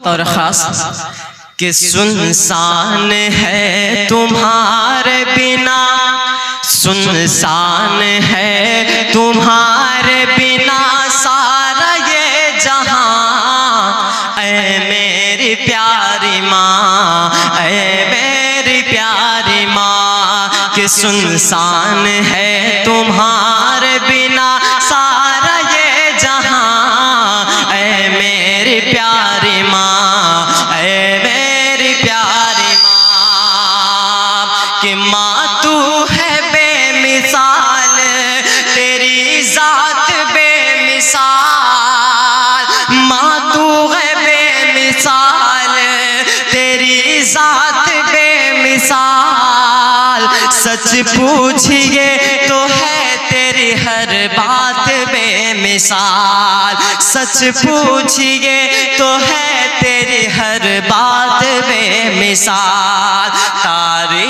اور خاص کہ سنسان ہے تمہارے بنا، سنسان ہے تمہارے بنا سارا یہ جہاں، اے میری پیاری ماں، اے میری پیاری ماں، کہ سنسان ہے تمہارے بنا سارا یہ جہاں، اے میری پیاری ماں، اے میری پیاری ماں، کہ ماں تو ہے بے مثال، تیری ذات بے مثال، ماں تو ہے بے مثال، تیری ذات بے مثال، سچ پوچھئے تو ہے تیری ہر بات بے مثال، سچ پوچھئے تو ہے تیری ہر بات بے مثال، تعریف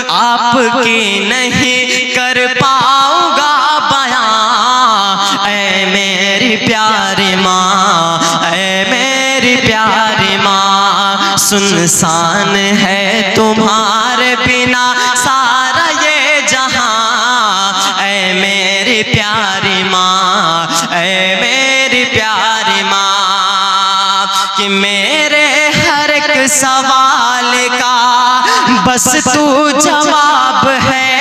آپ کی نہیں کر پاؤں گا بیان، اے میری پیاری ماں، اے میری پیاری ماں، سنسان ہے تمہارے بنا سارا یہ جہاں، اے میری پیاری ماں، اے میری پیاری ماں، کہ میرے ہر ایک سوال کا بس تو جواب ہے،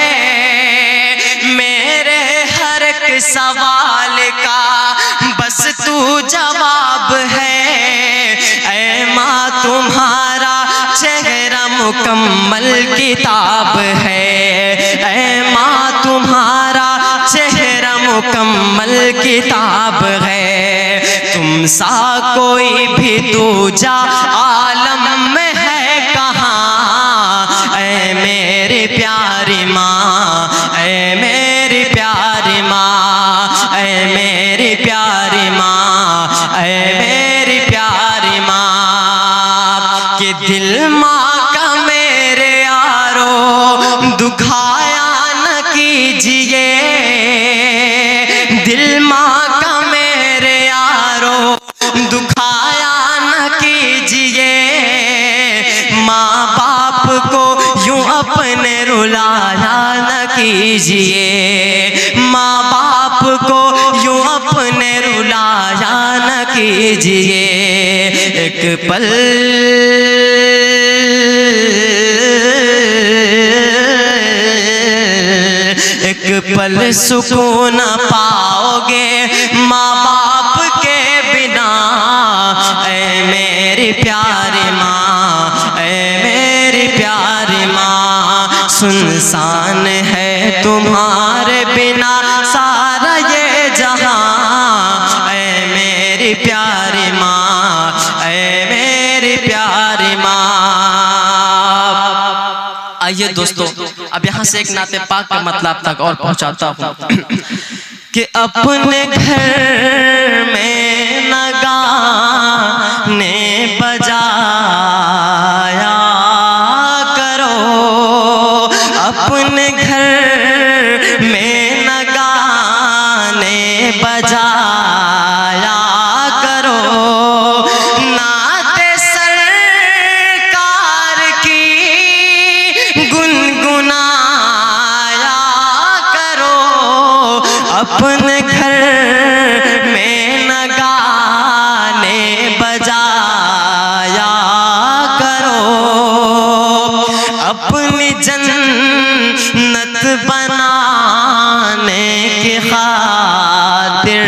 میرے ہر ایک سوال کا بس تو جواب ہے، اے ماں تمہارا چہرہ مکمل کتاب ہے، اے ماں تمہارا چہرہ مکمل کتاب ہے، تم سا کوئی بھی دوجا عالم میں ہے کہاں، اے میری پیاری ماں، اے میری پیاری ماں، اے میری پیاری ماں، اے میری پیاری ماں، کہ دل ماں کا میرے یارو دکھایا نہ کیجئے، دل ماں کا میرے یارو دکھایا نہ کیجئے، ماں باپ کو یوں اپنے رلایا نہ کیجئے، ماں باپ کو یوں اپنے رلایا نہ کیجئے، ایک پل ایک پل سکون پاؤ گے ماں باپ کے بنا، اے میری پیاری ماں، اے میری پیاری ماں، سنسان ہے تمہارے بنا سارا یہ جہاں، اے میری پیاری ماں، اے میری پیاری ماں۔ آئیے دوستو اب یہاں سے ایک نعت پاک کا مطلب تک اور پہنچاتا ہوں کہ اپنے گھر میں نہ گانے بجایا کرو، اپنے گھر میں نہ گانے بجایا کرو، نعت سرکار کی گنگنایا کرو، اپنے گھر میں نہ گانے بجایا کرو، اپنی جنت بنانے کی خاطر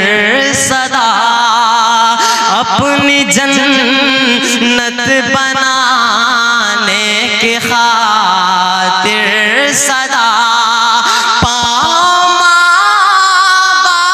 صدا، اپنی جنت بنانے کی خاطر صدا، پاؤں ماں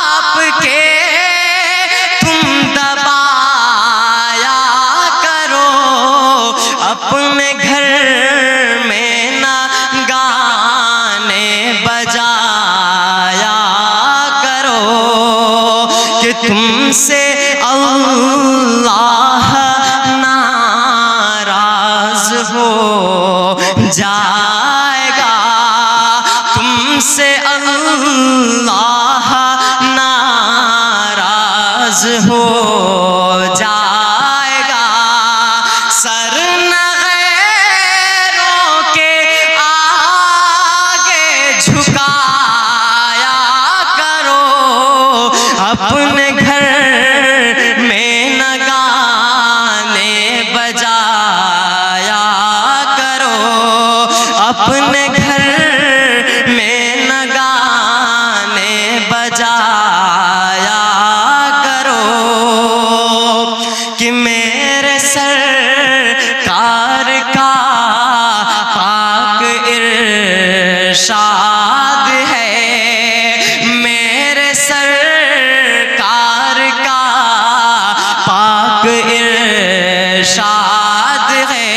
سے اللہ ناراض ہو جائے گا، سر نہ غیروں کے آگے جھکایا کرو، اپنے گھر میں نہ گانے بجایا کرو، اپنے گھر میں نہ گانے بجایا کرو، کہ میرے سرکار کا پاک ارشاد ہے، میرے سرکار کا پاک ارشاد ہے،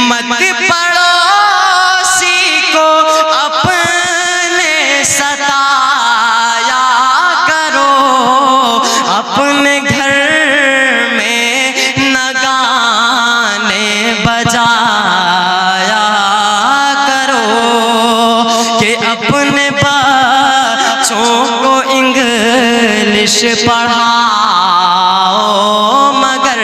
مت پڑوسی کو اپنے ستایا کرو، اپنے گھر میں نہ گانے بجایا کرو، کہ اپنے بچوں کو انگلش پڑھاؤ، مگر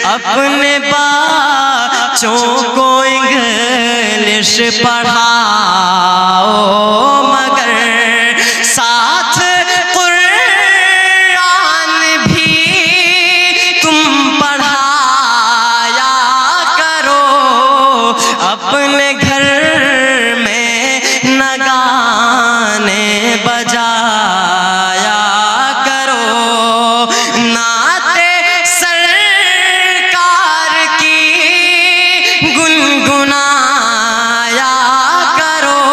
اپنے بچوں کو انگلش پڑھاؤ، مگر ساتھ قرآن بھی تم پڑھایا کرو، اپنے گھر میں نہ گانے بجایا کرو، نعت سرکار کی گنگنایا کرو،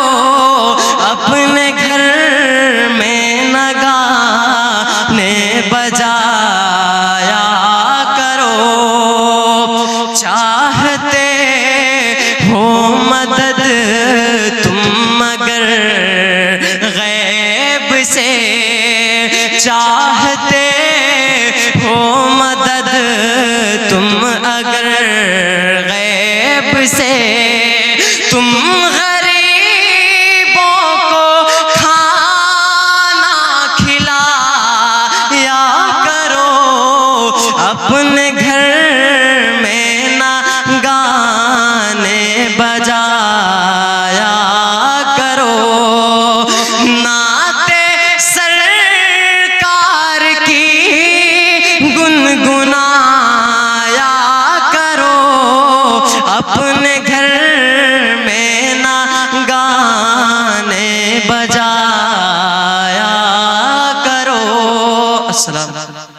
اپنے گھر میں نہ گانے بجایا کرو، چاہتے ہو مدد تم مگر غیب سے، چاہتے ہو مدد تم اگر غیب سے، تم غریبوں کو کھانا کھلایا کرو، اپنے گھر میں نہ گانے بجایا کرو، نعت سرکار کی گنگنایا کرو، اپنے گھر میں نہ گانے بجایا کرو۔ السلام علیکم۔